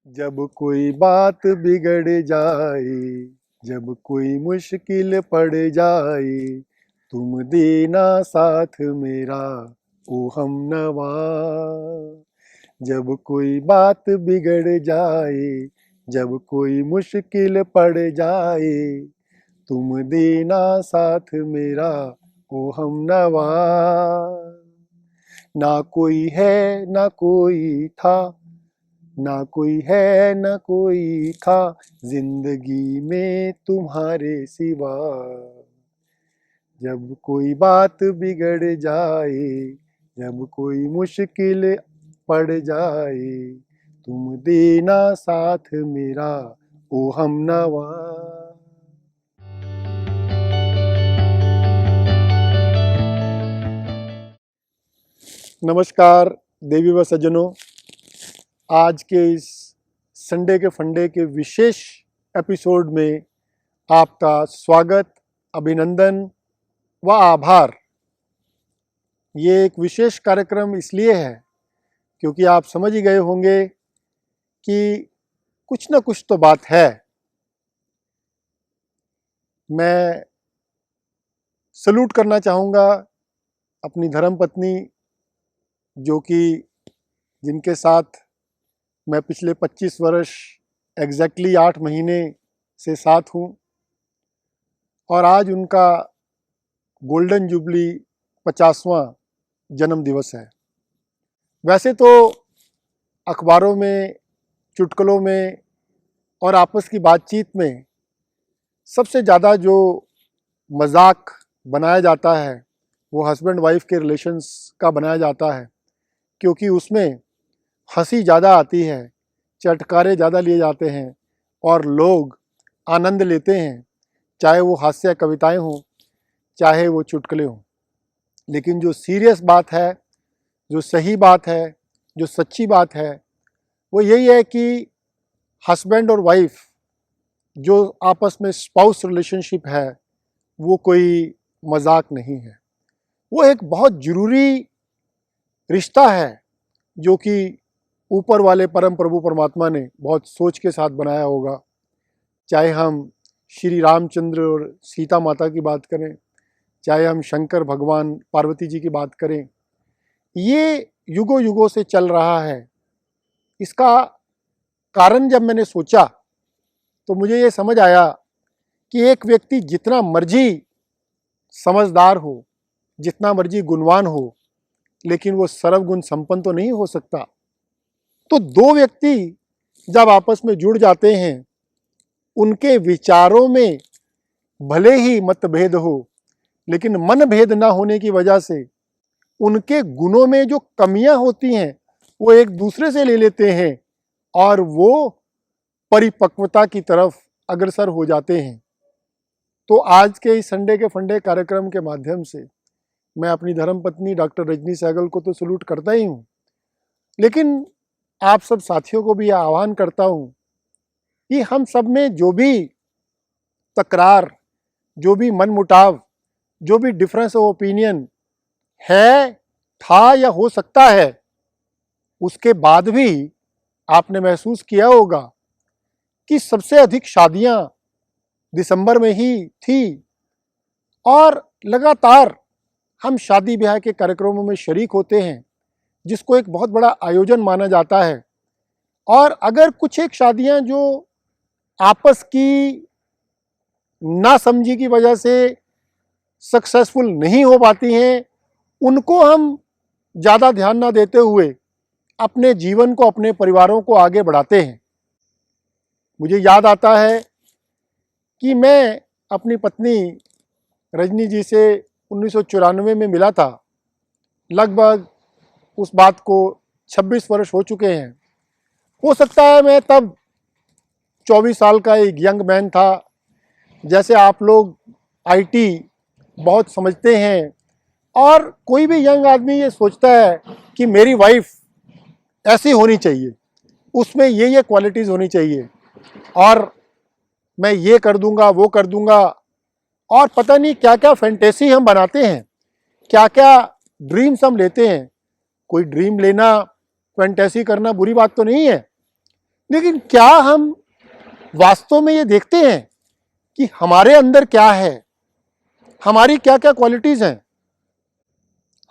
जब कोई बात बिगड़ जाए, जब कोई मुश्किल पड़ जाए, तुम देना साथ मेरा ओ हमनवा। जब कोई बात बिगड़ जाए, जब कोई मुश्किल पड़ जाए, तुम देना साथ मेरा ओ हमनवा। ना कोई है ना कोई था, ना कोई है ना कोई था, जिंदगी में तुम्हारे सिवा। जब कोई बात बिगड़ जाए, जब कोई मुश्किल पड़ जाए, तुम देना साथ मेरा ओ हमनवा। नमस्कार देवी व सज्जनों, आज के इस संडे के फंडे के विशेष एपिसोड में आपका स्वागत, अभिनंदन व आभार। ये एक विशेष कार्यक्रम इसलिए है क्योंकि आप समझ ही गए होंगे कि कुछ न कुछ तो बात है। मैं सल्यूट करना चाहूँगा अपनी धर्मपत्नी, जो कि जिनके साथ मैं पिछले 25 वर्ष एग्जैक्टली 8 महीने से साथ हूँ और आज उनका गोल्डन जुबली 50वां जन्म दिवस है। वैसे तो अखबारों में, चुटकुलों में और आपस की बातचीत में सबसे ज़्यादा जो मजाक बनाया जाता है वो हस्बैंड वाइफ के रिलेशंस का बनाया जाता है, क्योंकि उसमें हंसी ज़्यादा आती है, चटकारे ज़्यादा लिए जाते हैं और लोग आनंद लेते हैं, चाहे वो हास्य कविताएं हों, चाहे वो चुटकुले हों। लेकिन जो सीरियस बात है, जो सही बात है, जो सच्ची बात है, वो यही है कि हस्बैंड और वाइफ जो आपस में स्पाउस रिलेशनशिप है वो कोई मजाक नहीं है। वो एक बहुत ज़रूरी रिश्ता है जो कि ऊपर वाले परम प्रभु परमात्मा ने बहुत सोच के साथ बनाया होगा। चाहे हम श्री रामचंद्र और सीता माता की बात करें, चाहे हम शंकर भगवान पार्वती जी की बात करें, ये युगों युगों से चल रहा है। इसका कारण जब मैंने सोचा तो मुझे ये समझ आया कि एक व्यक्ति जितना मर्जी समझदार हो, जितना मर्जी गुणवान हो, लेकिन वो सर्वगुण संपन्न तो नहीं हो सकता। तो दो व्यक्ति जब आपस में जुड़ जाते हैं, उनके विचारों में भले ही मतभेद हो, लेकिन मन भेद ना होने की वजह से उनके गुणों में जो कमियां होती हैं वो एक दूसरे से ले लेते हैं और वो परिपक्वता की तरफ अग्रसर हो जाते हैं। तो आज के इस संडे के फंडे कार्यक्रम के माध्यम से मैं अपनी धर्मपत्नी डॉक्टर रजनी सहगल को तो सल्यूट करता ही हूँ, लेकिन आप सब साथियों को भी आह्वान करता हूँ कि हम सब में जो भी तकरार, जो भी मनमुटाव, जो भी डिफरेंस ऑफ ओपिनियन है, था या हो सकता है, उसके बाद भी आपने महसूस किया होगा कि सबसे अधिक शादियां दिसंबर में ही थी और लगातार हम शादी ब्याह के कार्यक्रमों में शरीक होते हैं, जिसको एक बहुत बड़ा आयोजन माना जाता है। और अगर कुछ एक शादियां जो आपस की नासमझी की वजह से सक्सेसफुल नहीं हो पाती हैं, उनको हम ज़्यादा ध्यान ना देते हुए अपने जीवन को, अपने परिवारों को आगे बढ़ाते हैं। मुझे याद आता है कि मैं अपनी पत्नी रजनी जी से 1994 में मिला था। लगभग उस बात को 26 वर्ष हो चुके हैं। हो सकता है मैं तब 24 साल का एक यंग मैन था। जैसे आप लोग आईटी बहुत समझते हैं और कोई भी यंग आदमी ये सोचता है कि मेरी वाइफ ऐसी होनी चाहिए, उसमें ये क्वालिटीज़ होनी चाहिए और मैं ये कर दूंगा, वो कर दूंगा, और पता नहीं क्या क्या फैंटेसी हम बनाते हैं, क्या क्या ड्रीम्स हम लेते हैं। कोई ड्रीम लेना, फैंटेसी करना बुरी बात तो नहीं है, लेकिन क्या हम वास्तव में ये देखते हैं कि हमारे अंदर क्या है, हमारी क्या क्या क्वालिटीज़ हैं?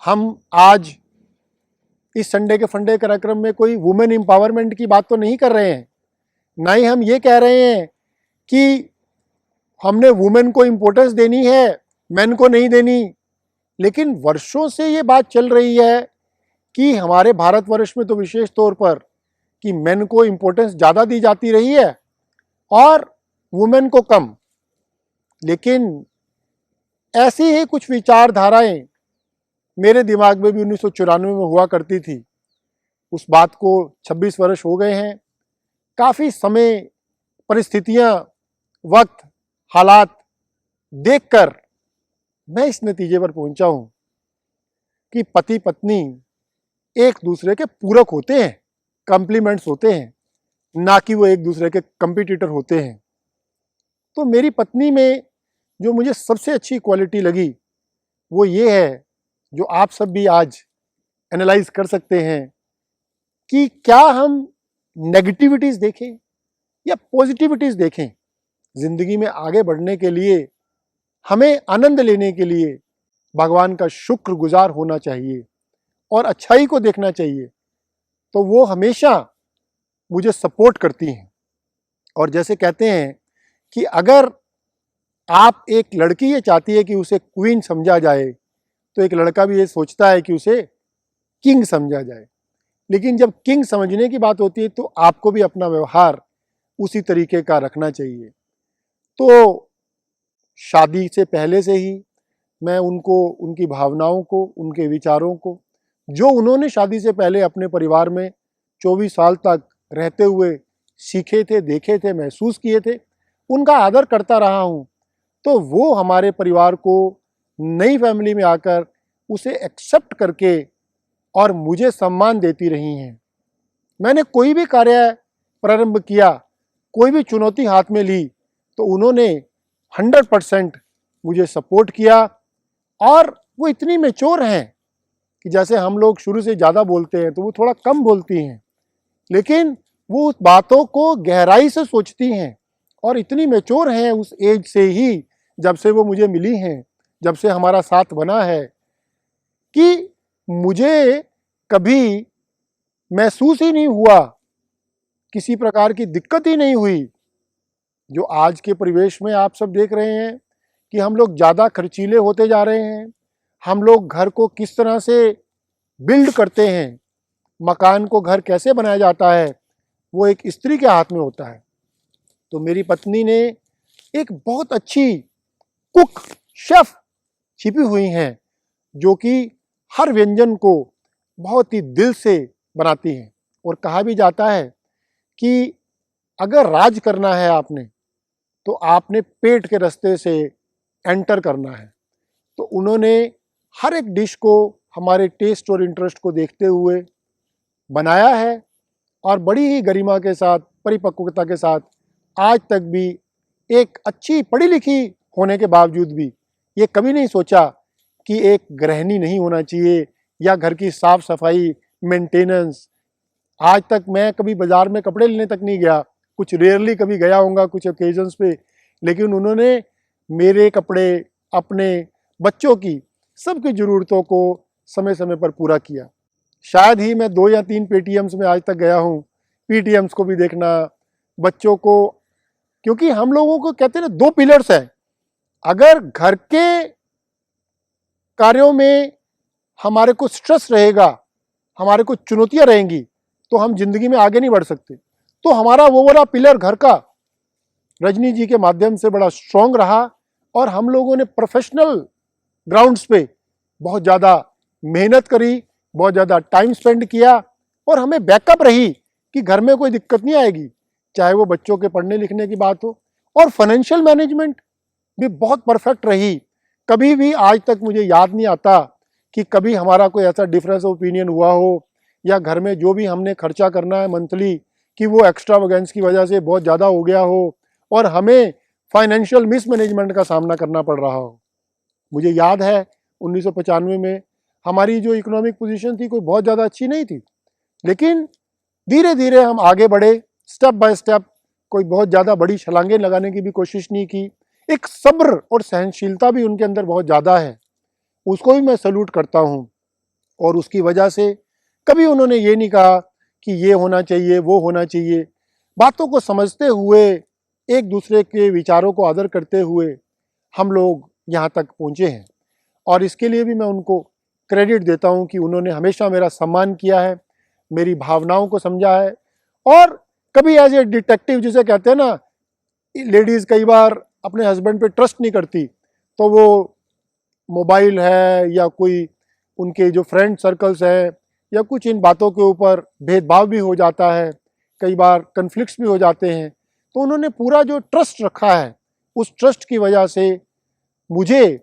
हम आज इस संडे के फंडे कार्यक्रम में कोई वुमेन एम्पावरमेंट की बात तो नहीं कर रहे हैं, ना ही हम ये कह रहे हैं कि हमने वुमेन को इम्पोर्टेंस देनी है, मेन को नहीं देनी। लेकिन वर्षों से ये बात चल रही है कि हमारे भारतवर्ष में तो विशेष तौर पर कि मेन को इम्पोर्टेंस ज़्यादा दी जाती रही है और वुमेन को कम। लेकिन ऐसी ही कुछ विचारधाराएं मेरे दिमाग में भी 1994 में हुआ करती थी। उस बात को 26 वर्ष हो गए हैं। काफ़ी समय, परिस्थितियां, वक्त, हालात देखकर मैं इस नतीजे पर पहुंचा हूं कि पति पत्नी एक दूसरे के पूरक होते हैं, कॉम्प्लीमेंट्स होते हैं, ना कि वो एक दूसरे के कंपटीटर होते हैं। तो मेरी पत्नी में जो मुझे सबसे अच्छी क्वालिटी लगी वो ये है, जो आप सब भी आज एनालाइज कर सकते हैं, कि क्या हम नेगेटिविटीज़ देखें या पॉजिटिविटीज़ देखें। ज़िंदगी में आगे बढ़ने के लिए, हमें आनंद लेने के लिए भगवान का शुक्रगुजार होना चाहिए और अच्छाई को देखना चाहिए। तो वो हमेशा मुझे सपोर्ट करती हैं। और जैसे कहते हैं कि अगर आप, एक लड़की ये चाहती है कि उसे क्वीन समझा जाए, तो एक लड़का भी ये सोचता है कि उसे किंग समझा जाए। लेकिन जब किंग समझने की बात होती है तो आपको भी अपना व्यवहार उसी तरीके का रखना चाहिए। तो शादी से पहले से ही मैं उनको, उनकी भावनाओं को, उनके विचारों को, जो उन्होंने शादी से पहले अपने परिवार में 24 साल तक रहते हुए सीखे थे, देखे थे, महसूस किए थे, उनका आदर करता रहा हूँ। तो वो हमारे परिवार को नई फैमिली में आकर उसे एक्सेप्ट करके और मुझे सम्मान देती रही हैं। मैंने कोई भी कार्य प्रारंभ किया, कोई भी चुनौती हाथ में ली, तो उन्होंने 100% मुझे सपोर्ट किया। और वो इतनी मैच्योर हैं कि जैसे हम लोग शुरू से ज़्यादा बोलते हैं तो वो थोड़ा कम बोलती हैं, लेकिन वो उस बातों को गहराई से सोचती हैं और इतनी मैच्योर हैं उस एज से ही, जब से वो मुझे मिली हैं, जब से हमारा साथ बना है, कि मुझे कभी महसूस ही नहीं हुआ, किसी प्रकार की दिक्कत ही नहीं हुई। जो आज के परिवेश में आप सब देख रहे हैं कि हम लोग ज़्यादा खर्चीले होते जा रहे हैं, हम लोग घर को किस तरह से बिल्ड करते हैं, मकान को घर कैसे बनाया जाता है, वो एक स्त्री के हाथ में होता है। तो मेरी पत्नी ने एक बहुत अच्छी कुक, शेफ छिपी हुई हैं, जो कि हर व्यंजन को बहुत ही दिल से बनाती हैं। और कहा भी जाता है कि अगर राज करना है आपने, तो आपने पेट के रास्ते से एंटर करना है। तो उन्होंने हर एक डिश को हमारे टेस्ट और इंटरेस्ट को देखते हुए बनाया है और बड़ी ही गरिमा के साथ, परिपक्वता के साथ आज तक भी, एक अच्छी पढ़ी लिखी होने के बावजूद भी ये कभी नहीं सोचा कि एक गृहिणी नहीं होना चाहिए या घर की साफ सफाई, मेंटेनेंस। आज तक मैं कभी बाज़ार में कपड़े लेने तक नहीं गया, कुछ रेयरली कभी गया होऊंगा कुछ ओकेजन्स पे, लेकिन उन्होंने मेरे कपड़े, अपने बच्चों की, सबकी ज़रूरतों को समय समय पर पूरा किया। शायद ही मैं 2 या 3 पेटीएम्स में आज तक गया हूँ, पीटीएम्स को भी देखना, बच्चों को, क्योंकि हम लोगों को कहते हैं ना, 2 पिलर्स हैं। अगर घर के कार्यों में हमारे को स्ट्रेस रहेगा, हमारे को चुनौतियां रहेंगी, तो हम जिंदगी में आगे नहीं बढ़ सकते। तो हमारा वो वाला पिलर घर का रजनी जी के माध्यम से बड़ा स्ट्रॉन्ग रहा और हम लोगों ने प्रोफेशनल ग्राउंड्स पे बहुत ज़्यादा मेहनत करी, बहुत ज़्यादा टाइम स्पेंड किया और हमें बैकअप रही कि घर में कोई दिक्कत नहीं आएगी, चाहे वो बच्चों के पढ़ने लिखने की बात हो। और फाइनेंशियल मैनेजमेंट भी बहुत परफेक्ट रही। कभी भी आज तक मुझे याद नहीं आता कि कभी हमारा कोई ऐसा डिफरेंस ओपिनियन हुआ हो, या घर में जो भी हमने खर्चा करना है मंथली, कि वो एक्स्ट्रावेगेंस की वजह से बहुत ज़्यादा हो गया हो और हमें फाइनेंशियल मिसमैनेजमेंट का सामना करना पड़ रहा हो। मुझे याद है 1995 में हमारी जो इकोनॉमिक पोजीशन थी कोई बहुत ज़्यादा अच्छी नहीं थी, लेकिन धीरे धीरे हम आगे बढ़े, स्टेप बाय स्टेप कोई बहुत ज़्यादा बड़ी छलांगें लगाने की भी कोशिश नहीं की। एक सब्र और सहनशीलता भी उनके अंदर बहुत ज़्यादा है, उसको भी मैं सैल्यूट करता हूँ। और उसकी वजह से कभी उन्होंने ये नहीं कहा कि ये होना चाहिए, वो होना चाहिए। बातों को समझते हुए, एक दूसरे के विचारों को आदर करते हुए हम लोग यहाँ तक पहुँचे हैं। और इसके लिए भी मैं उनको क्रेडिट देता हूँ कि उन्होंने हमेशा मेरा सम्मान किया है, मेरी भावनाओं को समझा है। और कभी एज ए डिटेक्टिव जिसे कहते हैं ना, लेडीज़ कई बार अपने हस्बैंड पे ट्रस्ट नहीं करती, तो वो मोबाइल है या कोई उनके जो फ्रेंड सर्कल्स हैं या कुछ इन बातों के ऊपर भेदभाव भी हो जाता है, कई बार कन्फ्लिक्ट्स भी हो जाते हैं। तो उन्होंने पूरा जो ट्रस्ट रखा है, उस ट्रस्ट की वजह से मुझे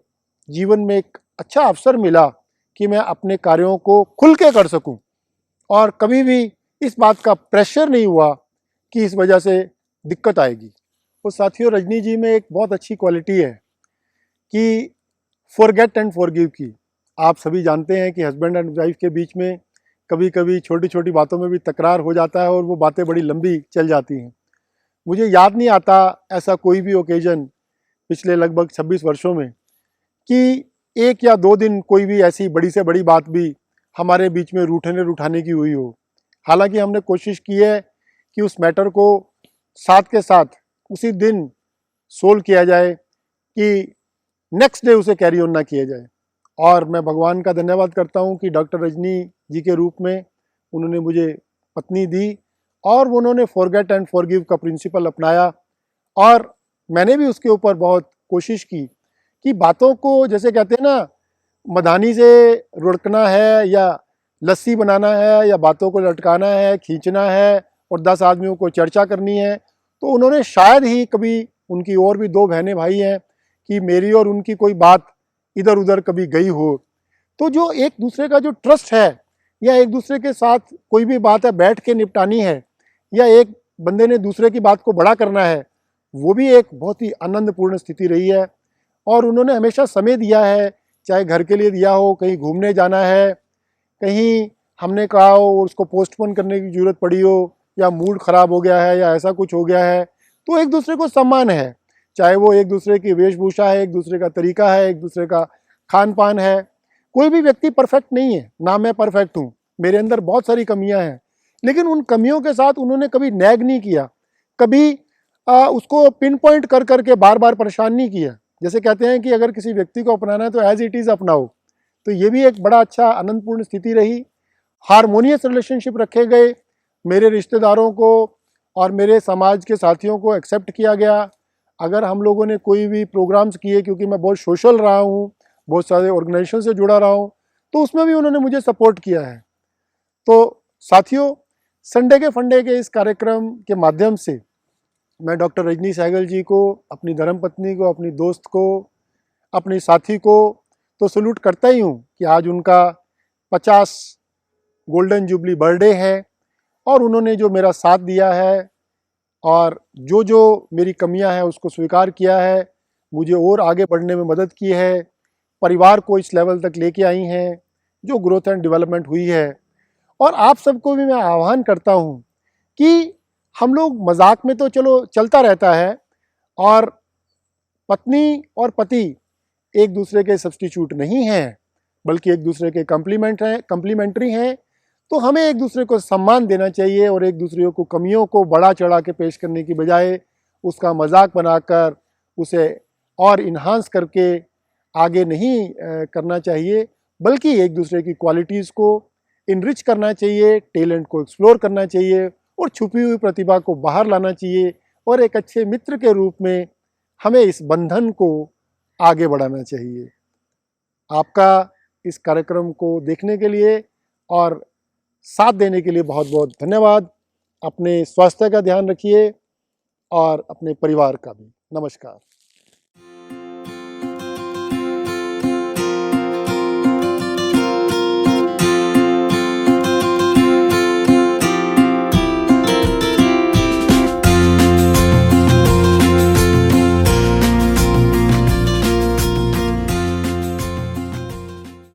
जीवन में एक अच्छा अवसर मिला कि मैं अपने कार्यों को खुल के कर सकूं। और कभी भी इस बात का प्रेशर नहीं हुआ कि इस वजह से दिक्कत आएगी। तो साथियों, रजनी जी में एक बहुत अच्छी क्वालिटी है कि फॉरगेट एंड फॉरगिव की। आप सभी जानते हैं कि हस्बैंड एंड वाइफ के बीच में कभी कभी छोटी छोटी बातों में भी तकरार हो जाता है और वो बातें बड़ी लंबी चल जाती हैं। मुझे याद नहीं आता ऐसा कोई भी ओकेजन पिछले लगभग 26 वर्षों में कि एक या दो दिन कोई भी ऐसी बड़ी से बड़ी बात भी हमारे बीच में रूठने रुठाने की हुई हो। हालांकि हमने कोशिश की है कि उस मैटर को साथ के साथ उसी दिन सोल्व किया जाए, कि नेक्स्ट डे उसे कैरी ऑन ना किया जाए। और मैं भगवान का धन्यवाद करता हूँ कि डॉक्टर रजनी जी के रूप में उन्होंने मुझे पत्नी दी और उन्होंने फॉरगेट एंड फॉरगिव का प्रिंसिपल अपनाया। और मैंने भी उसके ऊपर बहुत कोशिश की कि बातों को, जैसे कहते हैं ना, मधानी से रुड़कना है या लस्सी बनाना है या बातों को लटकाना है, खींचना है और 10 आदमियों को चर्चा करनी है, तो उन्होंने शायद ही कभी, उनकी और भी 2 बहनें भाई हैं, कि मेरी और उनकी कोई बात इधर उधर कभी गई हो। तो जो एक दूसरे का जो ट्रस्ट है, या एक दूसरे के साथ कोई भी बात है बैठ के निपटानी है, या एक बंदे ने दूसरे की बात को बड़ा करना है, वो भी एक बहुत ही आनंदपूर्ण स्थिति रही है। और उन्होंने हमेशा समय दिया है, चाहे घर के लिए दिया हो, कहीं घूमने जाना है, कहीं हमने कहा हो और उसको पोस्टपोन करने की ज़रूरत पड़ी हो, या मूड ख़राब हो गया है या ऐसा कुछ हो गया है, तो एक दूसरे को सम्मान है। चाहे वो एक दूसरे की वेशभूषा है, एक दूसरे का तरीका है, एक दूसरे का खान पान है। कोई भी व्यक्ति परफेक्ट नहीं है, ना मैं परफेक्ट हूँ, मेरे अंदर बहुत सारी कमियां हैं, लेकिन उन कमियों के साथ उन्होंने कभी नैग नहीं किया, कभी उसको पिन पॉइंट कर करके बार बार परेशान नहीं किया। जैसे कहते हैं कि अगर किसी व्यक्ति को अपनाना है तो एज इट इज़ अपनाओ। तो ये भी एक बड़ा अच्छा आनंदपूर्ण स्थिति रही। हारमोनियस रिलेशनशिप रखे गए, मेरे रिश्तेदारों को और मेरे समाज के साथियों को एक्सेप्ट किया गया। अगर हम लोगों ने कोई भी प्रोग्राम्स किए, क्योंकि मैं बहुत सोशल रहा हूँ, बहुत सारे ऑर्गेनाइजेशन से जुड़ा रहा हूँ, तो उसमें भी उन्होंने मुझे सपोर्ट किया है। तो साथियों, संडे के फंडे के इस कार्यक्रम के माध्यम से मैं डॉक्टर रजनी सहगल जी को, अपनी धर्मपत्नी को, अपनी दोस्त को, अपनी साथी को तो सैल्यूट करता ही हूँ कि आज उनका 50 गोल्डन जुबली बर्थडे है और उन्होंने जो मेरा साथ दिया है और जो जो मेरी कमियां हैं उसको स्वीकार किया है, मुझे और आगे बढ़ने में मदद की है, परिवार को इस लेवल तक लेके आई हैं जो ग्रोथ एंड डेवलपमेंट हुई है। और आप सबको भी मैं आह्वान करता हूँ कि हम लोग मजाक में तो चलो चलता रहता है, और पत्नी और पति एक दूसरे के सब्स्टिट्यूट नहीं हैं, बल्कि एक दूसरे के कम्प्लीमेंट्री हैं। तो हमें एक दूसरे को सम्मान देना चाहिए और एक दूसरे को कमियों को बढ़ा चढ़ा के पेश करने की बजाय उसका मजाक बनाकर उसे और इन्हांस करके आगे नहीं करना चाहिए, बल्कि एक दूसरे की क्वालिटीज़ को इनरिच करना चाहिए, टैलेंट को एक्सप्लोर करना चाहिए और छुपी हुई प्रतिभा को बाहर लाना चाहिए, और एक अच्छे मित्र के रूप में हमें इस बंधन को आगे बढ़ाना चाहिए। आपका इस कार्यक्रम को देखने के लिए और साथ देने के लिए बहुत बहुत धन्यवाद। अपने स्वास्थ्य का ध्यान रखिए और अपने परिवार का भी। नमस्कार।